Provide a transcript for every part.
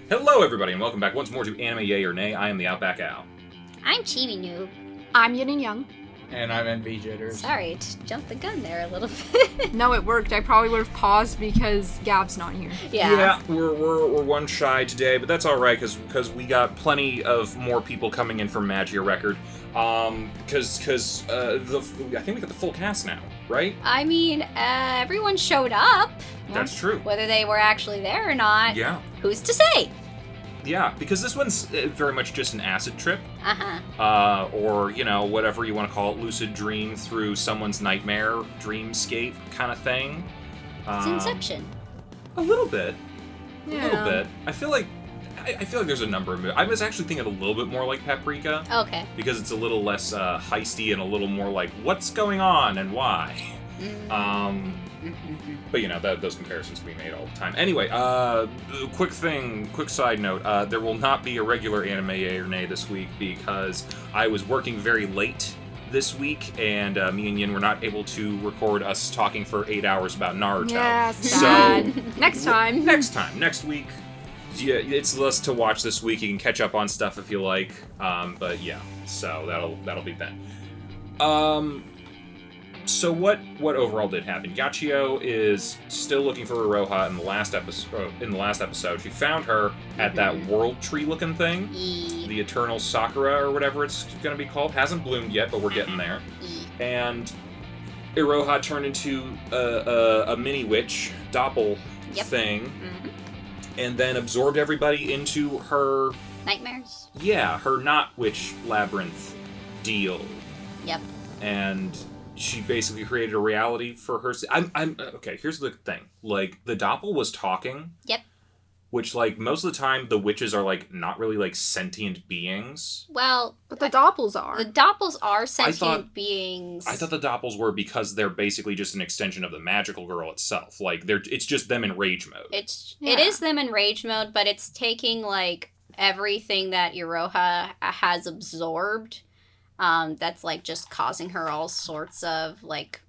Hello, everybody, and welcome back once more to Anime Yay or Nay. I am the Outback Al. I'm Chibi Noob. I'm Yin&Jung. And I'm NV Jitters. Sorry to jump the gun there a little bit. No, it worked. I probably would have paused because Gab's not here. Yeah, we're one shy today, but that's all right because we got plenty of more people coming in from Magia Record. Because I think we got the full cast now, right? I mean, everyone showed up. That's true. Whether they were actually there or not. Yeah. Who's to say? Yeah, because this one's very much just an acid trip. Uh-huh. Or, whatever you want to call it, lucid dream through someone's nightmare, dreamscape kind of thing. It's Inception. A little bit. Yeah. A little bit. I feel like there's a number of I was actually thinking a little bit more like Paprika. Okay. Because it's a little less heisty and a little more like, what's going on and why? But those comparisons can be made all the time. Anyway, quick side note, there will not be a regular Anime Yay or Nay this week because I was working very late this week, and me and Yin were not able to record us talking for 8 hours about Naruto. Yeah, sad. So, Next time. Next week. Yeah, it's less to watch this week. You can catch up on stuff if you like. But yeah, so that'll be then. So what overall did happen? Yachiyo is still looking for Iroha in the last episode. She found her at that world tree looking thing. The Eternal Sakura or whatever it's going to be called. Hasn't bloomed yet, but we're getting there. And Iroha turned into a mini witch doppel thing. And then absorbed everybody into her... Nightmares? Yeah, her not witch labyrinth deal. Yep. And she basically created a reality for her... Okay, here's the thing. Like, the doppel was talking. Yep. Which, like, most of the time, the witches are, like, not really, like, sentient beings. Well... But the doppels are. The doppels are sentient beings. I thought the doppels were because they're basically just an extension of the magical girl itself. Like, it's just them in rage mode. It is them in rage mode, but it's taking, like, everything that Iroha has absorbed, that's, like, just causing her all sorts of, like,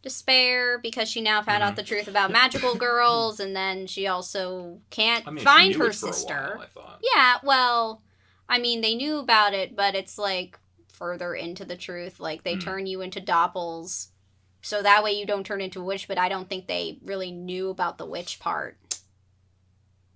despair because she now found out the truth about magical girls, and then she also can't find her sister. While, I thought. Yeah, well, I mean, they knew about it, but it's, like, further into the truth. Like, they turn you into doppels, so that way you don't turn into a witch, but I don't think they really knew about the witch part.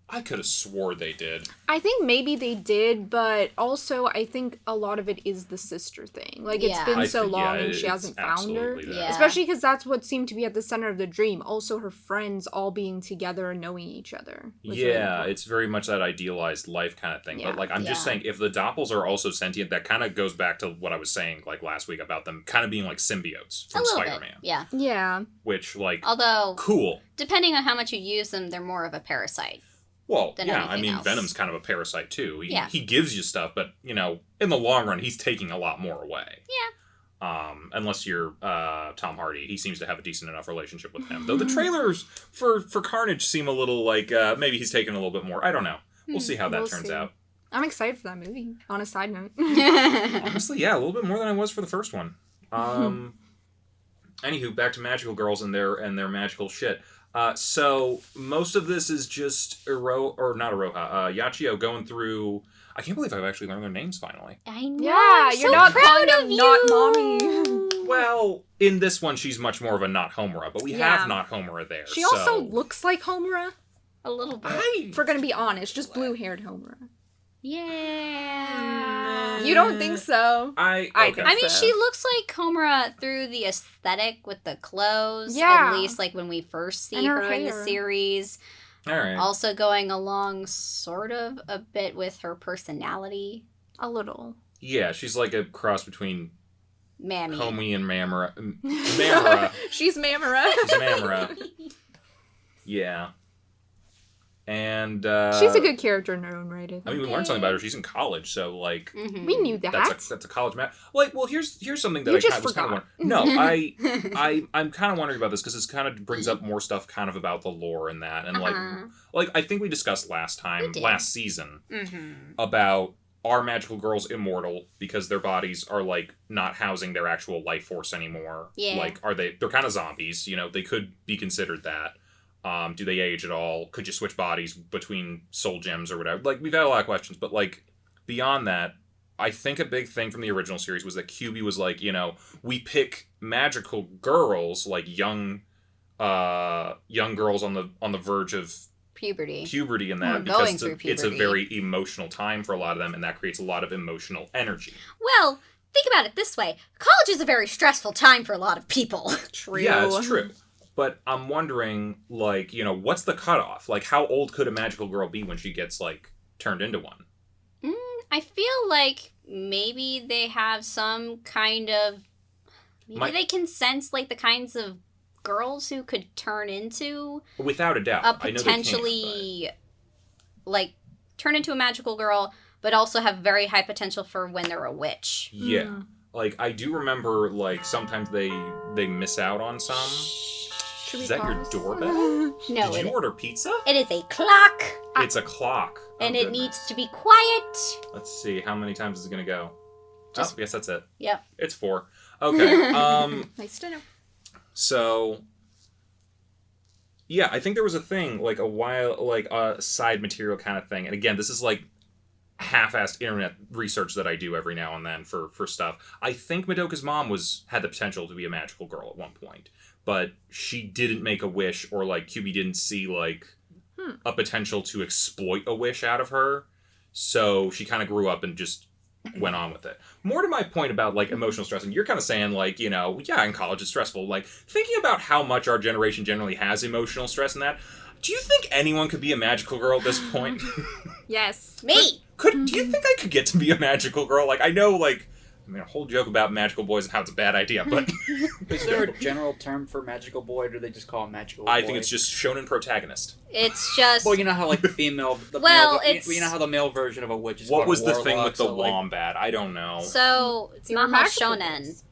I could have swore they did. I think maybe they did, but also I think a lot of it is the sister thing. Like, it's been so long and she hasn't found her. Yeah. Especially because that's what seemed to be at the center of the dream. Also, her friends all being together and knowing each other. Yeah, it's very much that idealized life kind of thing. Yeah. But, like, I'm just saying, if the doppels are also sentient, that kind of goes back to what I was saying, like, last week about them kind of being like symbiotes from Spider-Man. Yeah. Yeah. Which, like, although, cool. Depending on how much you use them, they're more of a parasite. Well, yeah, I mean, else. Venom's kind of a parasite, too. He gives you stuff, but, in the long run, he's taking a lot more away. Yeah. Unless you're Tom Hardy. He seems to have a decent enough relationship with him. Though the trailers for Carnage seem a little like, maybe he's taking a little bit more. I don't know. We'll see how that turns out. I'm excited for that movie, on a side note. Honestly, yeah, a little bit more than I was for the first one. Anywho, back to magical girls and their magical shit. So most of this is just Yachiyo going through. I can't believe I've actually learned their names finally. I know. Yeah, I'm you're so not proud calling of them you. not mommy. Well, in this one, she's much more of a not Homura, but we have not Homura there. She also looks like Homura. A little bit. If we're gonna be honest, just blue-haired Homura. Yeah. You don't think so? I mean, she looks like Homura through the aesthetic with the clothes. Yeah. At least, like, when we first see And her her in the hair. series. All right. Also going along sort of a bit with her personality. A little. Yeah, she's like a cross between Mammy. Homie and Mamura. Mamura. She's Mamura. She's Mamura. Yeah. And she's a good character in her own right. I mean, we learned something about her. She's in college, so like we knew that. That's a college map. Like, well, here's something that You I just was kind of wondering. No, I'm kind of wondering about this because this kind of brings up more stuff kind of about the lore and that, and like I think we discussed last season about are magical girls immortal because their bodies are like not housing their actual life force anymore. Yeah. Like, they're kind of zombies. They could be considered that. Do they age at all? Could you switch bodies between soul gems or whatever? Like, we've had a lot of questions, but, like, beyond that, I think a big thing from the original series was that QB was like, we pick magical girls, like young girls on the verge of puberty and that, because it's a very emotional time for a lot of them, and that creates a lot of emotional energy. Well, think about it this way. College is a very stressful time for a lot of people. True. Yeah, it's true. But I'm wondering, like, what's the cutoff? Like, how old could a magical girl be when she gets, like, turned into one? I feel like maybe they have some kind of... Maybe they can sense, like, the kinds of girls who could turn into... Without a doubt. A potentially, like, turn into a magical girl, but also have very high potential for when they're a witch. Yeah. Like, I do remember, like, sometimes they miss out on some. Is that your doorbell? No. Did you order pizza? It is a clock. It's a clock. And it needs to be quiet. Let's see. How many times is it going to go? I guess that's it. Yep. It's 4. Okay. Nice to know. So, yeah, I think there was a thing, like, a while, like, a side material kind of thing. And again, this is, like, half-assed internet research that I do every now and then for stuff. I think Madoka's mom had the potential to be a magical girl at one point. But she didn't make a wish, or, like, QB didn't see, like, a potential to exploit a wish out of her. So she kind of grew up and just went on with it. More to my point about, like, emotional stress, and you're kind of saying, like, yeah, in college it's stressful. Like, thinking about how much our generation generally has emotional stress and that, do you think anyone could be a magical girl at this point? Yes. Me! Do you think I could get to be a magical girl? Like, I know, like, a whole joke about magical boys and how it's a bad idea, but... Is there a general term for magical boy, or do they just call it magical boy? I think it's just shonen protagonist. It's just... Well, you know how, like, the female... you know how the male version of a witch is What called was a the warlock, thing with the so, like, wombat? I don't know. So, it's They were Maho magical Shonen. boys.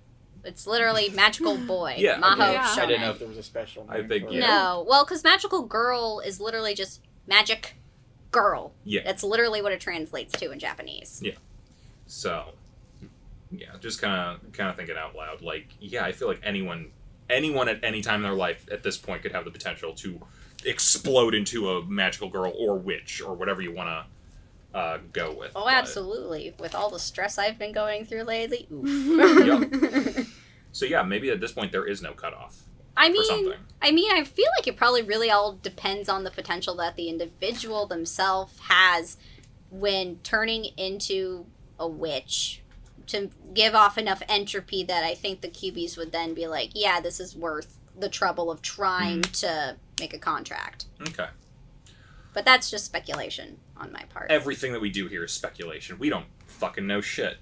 It's literally magical boy. Yeah, Maho yeah. Shonen. I didn't know if there was a special name. I think, for yeah. it. No. Well, because magical girl is literally just magic girl. Yeah. That's literally what it translates to in Japanese. Yeah. So, yeah, just kind of thinking out loud. Like, yeah, I feel like anyone at any time in their life at this point could have the potential to explode into a magical girl or witch or whatever you want to go with. Oh, absolutely. With all the stress I've been going through lately. Oof. Yep. So, yeah, maybe at this point there is no cutoff. I something. mean, I feel like it probably really all depends on the potential that the individual themselves has when turning into a witch to give off enough entropy that I think the QBs would then be like, yeah, this is worth the trouble of trying to make a contract. Okay. But that's just speculation on my part. Everything that we do here is speculation. We don't fucking know shit.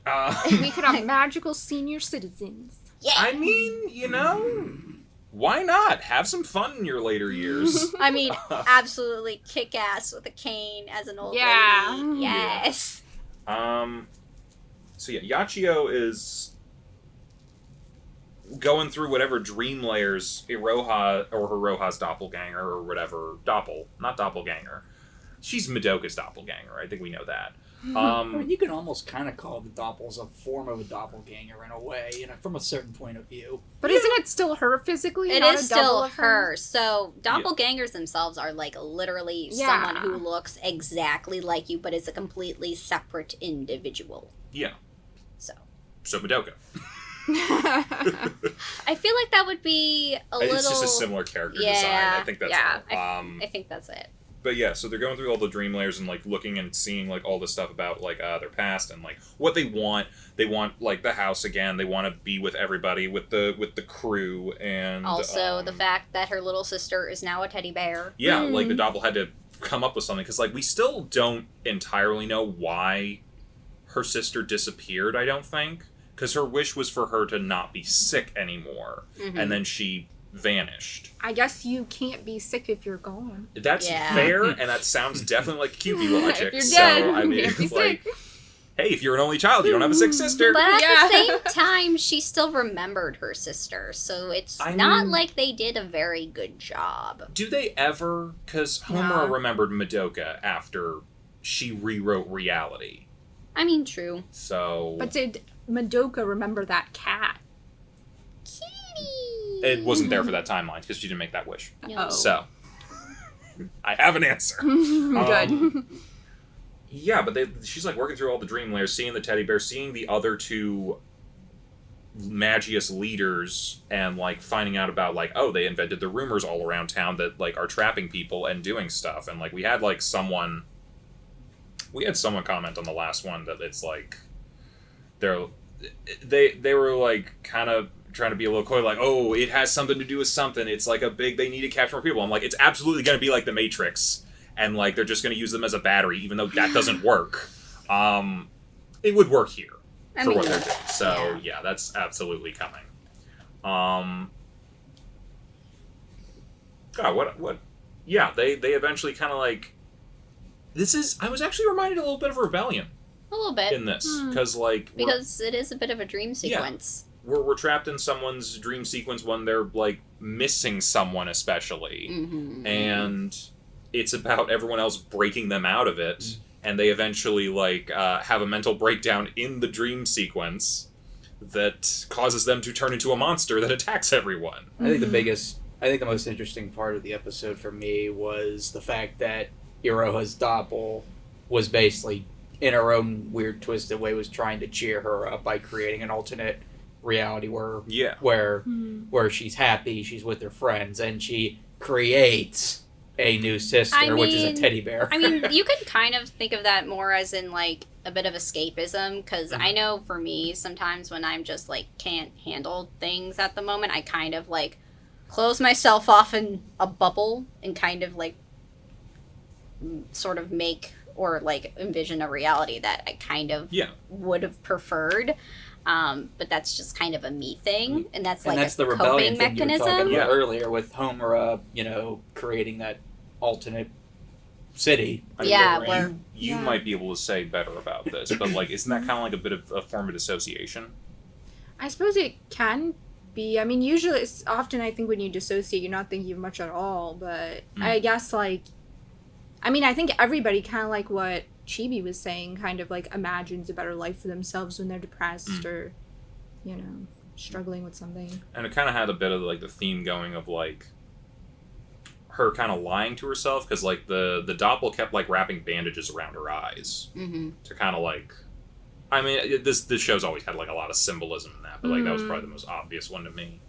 We could have magical senior citizens. Yeah. I mean, why not? Have some fun in your later years. I mean, absolutely kick ass with a cane as an old Yeah. lady. Yes. So yeah, Yachiyo is going through whatever dream layers Iroha or Hiroha's doppelganger or whatever, not doppelganger. She's Madoka's doppelganger. I think we know that. I mean, you can almost kind of call the doppels a form of a doppelganger in a way, from a certain point of view. But isn't it still her physically? It not is a double still of her. So doppelgangers themselves are like literally someone who looks exactly like you, but is a completely separate individual. Yeah. So So Madoka. I feel like that would be It's just a similar character design. I think that's all. I think that's it. But yeah, so they're going through all the dream layers and like looking and seeing like all this stuff about like their past and like what they want. They want like the house again. They want to be with everybody, with the crew, and Also the fact that her little sister is now a teddy bear. Yeah, like the doppel had to come up with something because like we still don't entirely know why her sister disappeared. I don't think because her wish was for her to not be sick anymore, and then she vanished. I guess you can't be sick if you're gone. That's fair, and that sounds definitely like QB logic. If you're so dead, I mean, you can't be it's like, sick. hey, if you're an only child, you don't have a sick sister. But at the same time, she still remembered her sister, so it's not like they did a very good job. Do they ever? Because Homer remembered Madoka after she rewrote reality. I mean, true. So, but did Madoka remember that cat? Kitty. It wasn't there for that timeline because she didn't make that wish. No. So, I have an answer. Good. Yeah, but she's like working through all the dream layers, seeing the teddy bear, seeing the other two Magius leaders, and like finding out about like, oh, they invented the rumors all around town that like are trapping people and doing stuff. And like we had someone comment on the last one that it's like they were like kind of trying to be a little coy, like, oh, it has something to do with something. It's like they need to capture more people. I'm like, it's absolutely going to be like the Matrix, and like they're just going to use them as a battery, even though that doesn't work. It would work here for what they're doing. So yeah, that's absolutely coming. God, what? Yeah, they eventually kind of like. I was actually reminded a little bit of Rebellion. A little bit. In this, because it is a bit of a dream sequence. Yeah, we're trapped in someone's dream sequence when they're like missing someone, especially, and it's about everyone else breaking them out of it, and they eventually like have a mental breakdown in the dream sequence that causes them to turn into a monster that attacks everyone. I think the most interesting part of the episode for me was the fact that Iroha's doppel was basically, in her own weird twisted way, was trying to cheer her up by creating an alternate reality where she's happy, she's with her friends, and she creates a new sister, which is a teddy bear. I mean, you could kind of think of that more as in like a bit of escapism, because I know for me, sometimes when I'm just like can't handle things at the moment, I kind of like close myself off in a bubble and kind of like sort of make or like envision a reality that I kind of would have preferred. But that's just kind of a me thing, and that's like that's a the coping rebellion thing mechanism. you were talking about earlier with Homura, creating that alternate city. You might be able to say better about this, but like, isn't that kind of like a bit of a form of dissociation? I suppose it can be. I mean, usually, it's often I think when you dissociate, you're not thinking of much at all. But I guess like, I mean, I think everybody kind of like what Chibi was saying, kind of like imagines a better life for themselves when they're depressed or, struggling with something. And it kind of had a bit of like the theme going of like her kind of lying to herself, because like the doppel kept like wrapping bandages around her eyes to kind of like, I mean, this show's always had like a lot of symbolism in that, but like that was probably the most obvious one to me.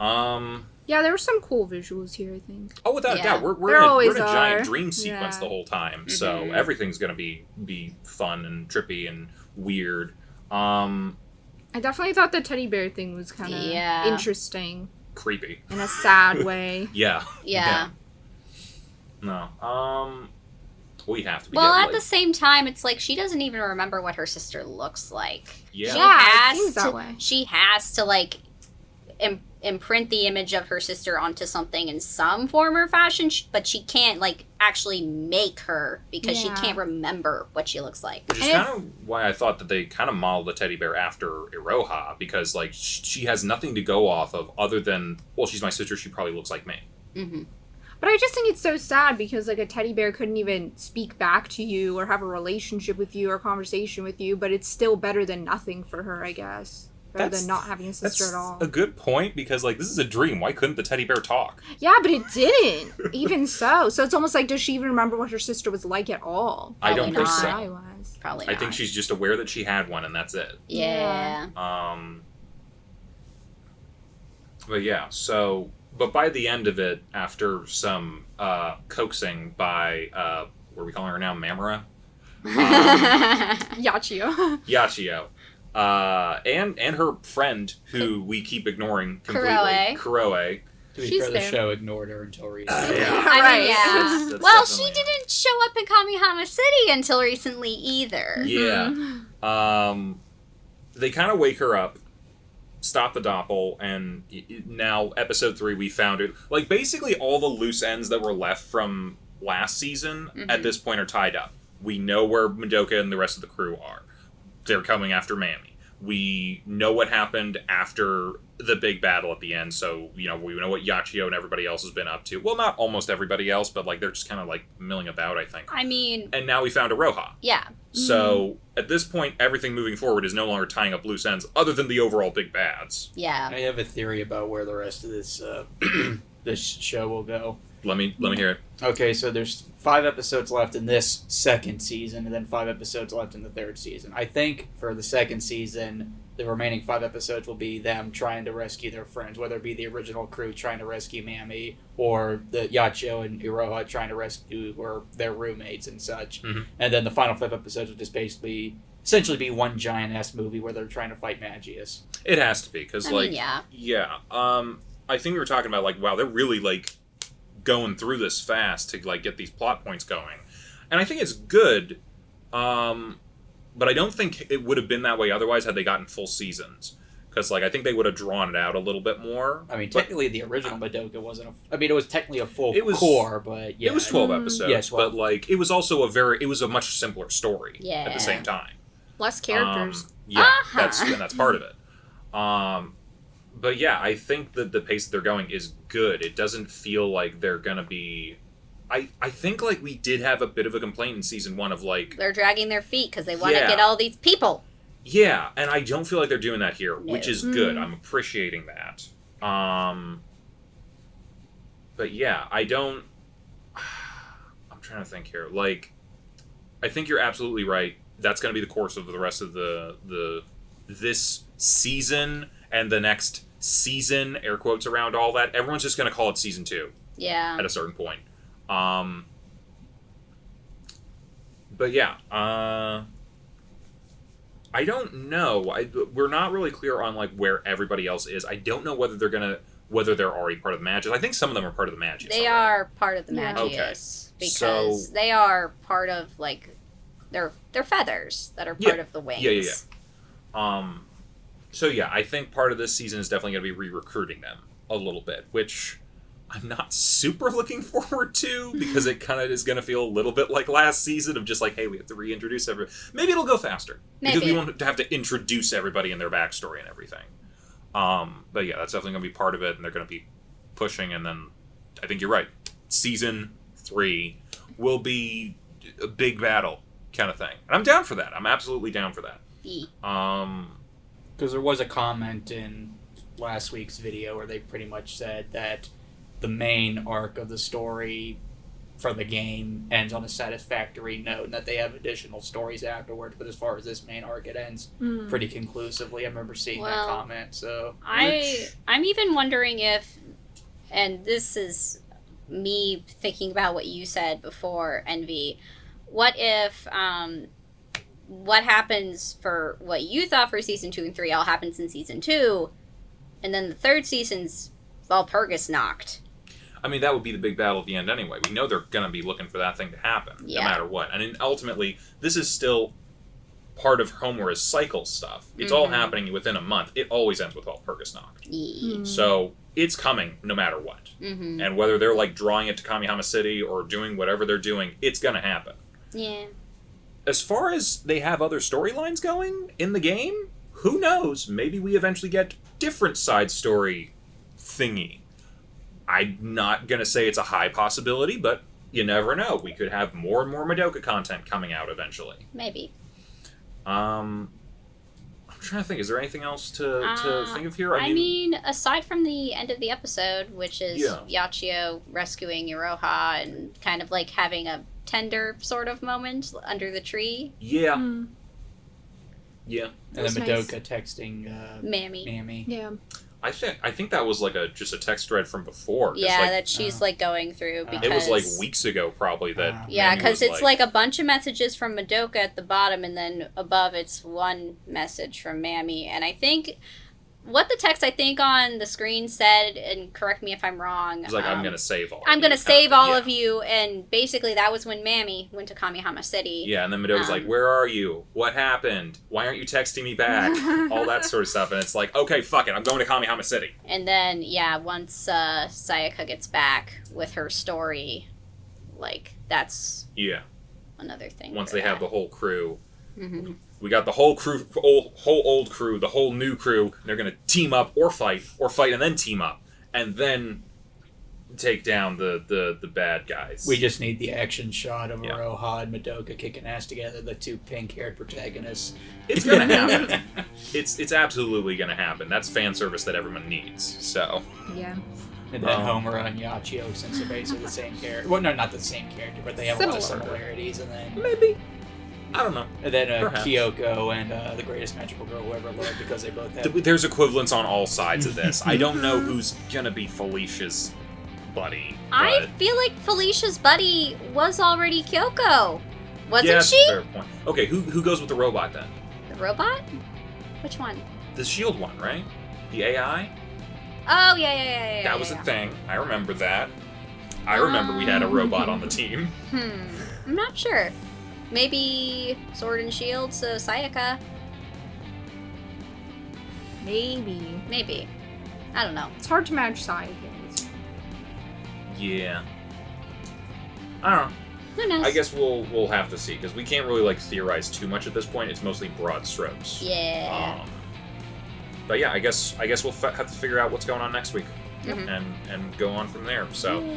Yeah, there were some cool visuals here, I think. Oh, without a doubt. We're in a giant dream sequence the whole time, so everything's going to be fun and trippy and weird. I definitely thought the teddy bear thing was kind of interesting. Creepy. In a sad way. Yeah. No. We have to be at the same time, it's like she doesn't even remember what her sister looks like. Yeah, it seems that way. She has to, like, imprint the image of her sister onto something in some form or fashion, but she can't like actually make her because she can't remember what she looks like. Which is kind of why I thought that they kind of modeled the teddy bear after Iroha, because like she has nothing to go off of other than, well, she's my sister, she probably looks like me. But I just think it's so sad because like a teddy bear couldn't even speak back to you or have a relationship with you or conversation with you, but it's still better than nothing for her, I guess. Rather than not having a sister at all. That's a good point, because like this is a dream. Why couldn't the teddy bear talk? Yeah, but it didn't. Even so. So it's almost like, does she even remember what her sister was like at all? I don't think so. Probably not. I think she's just aware that she had one, and that's it. Yeah. But yeah, so but by the end of it, after some coaxing by what are we calling her now, Mamura? Yachiyo. And her friend, who we keep ignoring completely, Kuroe. To be fair, the show ignored her until recently. That's well, she didn't show up in Kamihama City until recently either. Yeah. They kind of wake her up, stop the doppel, and now episode 3 we found it. Like basically all the loose ends that were left from last season at this point are tied up. We know where Madoka and the rest of the crew are. They're coming after Mammy. We know what happened after the big battle at the end, so, we know what Yachiyo and everybody else has been up to. Well, not almost everybody else, but, like, they're just kind of, like, milling about, I think. I mean... And now we found Iroha. Yeah. So, at this point, everything moving forward is no longer tying up loose ends, other than the overall big bads. Yeah. I have a theory about where the rest of this this show will go. Let me hear it. Okay, so there's 5 episodes left in this second season, and then 5 episodes left in the third season. I think for the second season, the remaining 5 episodes will be them trying to rescue their friends, whether it be the original crew trying to rescue Mami, or the Yachiyo and Iroha trying to rescue or their roommates and such. Mm-hmm. And then the final 5 episodes will just essentially be one giant-ass movie where they're trying to fight Magias. It has to be, because, yeah. I think we were talking about, like, wow, they're really, like, going through this fast to, like, get these plot points going. And I think it's good, but I don't think it would have been that way otherwise had they gotten full seasons. Because, like, I think they would have drawn it out a little bit more. I mean, technically, the original Madoka wasn't it was technically a full was, core, but yeah. It was 12 episodes, yeah, 12. but, like, it was also it was a much simpler story at the same time. Less characters. That's part of it. But yeah, I think that the pace that they're going is good. It doesn't feel like they're gonna be... I think, like, we did have a bit of a complaint in season 1 of, like... They're dragging their feet because they want to get all these people. Yeah, and I don't feel like they're doing that here, No. which is good. I'm appreciating that. But yeah, I don't... I'm trying to think here. Like, I think you're absolutely right. That's going to be the course of the rest of this season and the next season, air quotes around all that. Everyone's just going to call it season 2. Yeah. At a certain point. But yeah, I don't know. We're not really clear on, like, where everybody else is. I don't know whether they're already part of the Magias. I think some of them are part of the Magias. They are part of the Yeah. Magias because So- they are part of, like, they're feathers that are part of the wings. Yeah. So yeah, I think part of this season is definitely going to be re-recruiting them a little bit, which I'm not super looking forward to because it kind of is going to feel a little bit like last season of just like, hey, we have to reintroduce everyone. Maybe it'll go faster because we won't have to introduce everybody and their backstory and everything. But yeah, that's definitely going to be part of it, and they're going to be pushing. And then I think you're right. Season 3 will be a big battle kind of thing, and I'm down for that. I'm absolutely down for that. Because there was a comment in last week's video where they pretty much said that the main arc of the story for the game ends on a satisfactory note, and that they have additional stories afterwards. But as far as this main arc, it ends pretty conclusively. I remember seeing that comment. So I'm even wondering if, and this is me thinking about what you said before, Envy. What if what happens for what you thought for season 2 and 3 all happens in season 2, and then the third season's Walpurgis knocked. I mean, that would be the big battle at the end anyway. We know they're going to be looking for that thing to happen, no matter what. And ultimately, this is still part of Homura's cycle stuff. It's all happening within a month. It always ends with Walpurgis knocked. So it's coming no matter what. And whether they're, like, drawing it to Kamihama City or doing whatever they're doing, it's going to happen. Yeah. As far as they have other storylines going in the game, who knows? Maybe we eventually get different side story thingy. I'm not going to say it's a high possibility, but you never know. We could have more and more Madoka content coming out eventually. Maybe. I'm trying to think. Is there anything else to think of here? I mean, aside from the end of the episode, which is Yachiyo rescuing Iroha and kind of like having a tender sort of moment under the tree. Yeah. Yeah. And then Madoka texting Mami. Yeah. I think that was like just a text thread from before. Yeah, like, that she's like going through because it was like weeks ago probably that. Yeah, because it's like a bunch of messages from Madoka at the bottom, and then above it's one message from Mami. And I think what the text on the screen said, and correct me if I'm wrong. It's like I'm gonna save all. I'm gonna save all of you, and basically that was when Mami went to Kamihama City. Yeah, and then Madoka's like, "Where are you? What happened? Why aren't you texting me back?" All that sort of stuff, and it's like, "Okay, fuck it, I'm going to Kamihama City." And then once Sayaka gets back with her story, like that's another thing. Once they have the whole crew. Mm-hmm. We got the whole crew, whole old crew, the whole new crew. They're going to team up or fight and then team up. And then take down the bad guys. We just need the action shot of Iroha and Madoka kicking ass together, the two pink-haired protagonists. It's going to happen. It's absolutely going to happen. That's fan service that everyone needs. So. Yeah. And then Homura and Yachiyo, since they're basically the same character. Well, no, not the same character, but they have a lot of similarities. And then Maybe. I don't know. And then Perhaps. Kyoko and the greatest magical girl who ever lived, because they both have... There's equivalents on all sides of this. I don't know who's gonna be Felicia's buddy. I feel like Felicia's buddy was already Kyoko. Wasn't yeah, she? Fair point. Okay, who goes with the robot then? The robot? Which one? The shield one, right? The AI? Oh, yeah. That was a thing. I remember that. I remember we had a robot on the team. I'm not sure. Maybe Sword and Shield, so Sayaka. Maybe. I don't know. It's hard to match side things. Yeah. I don't know. Who knows? I guess we'll have to see, because we can't really theorize too much at this point. It's mostly broad strokes. Yeah. But yeah, I guess we'll have to figure out what's going on next week, Mhm. and go on from there. So.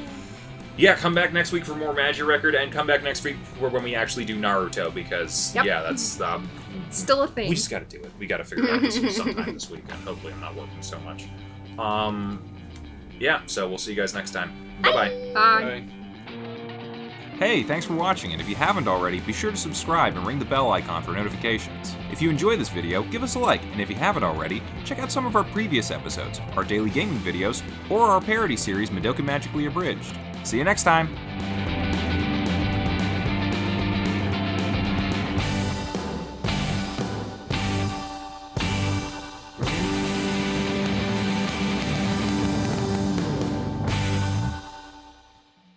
Yeah, come back next week for more Magia Record, and come back next week for when we actually do Naruto, because, that's... It's still a thing. We just gotta do it. We gotta figure it out sometime this weekend. Hopefully I'm not working so much. Yeah, so we'll see you guys next time. Bye-bye. Bye. Hey, thanks for watching, and if you haven't already, be sure to subscribe and ring the bell icon for notifications. If you enjoy this video, give us a like, and if you haven't already, check out some of our previous episodes, our daily gaming videos, or our parody series Madoka Magically Abridged. See you next time!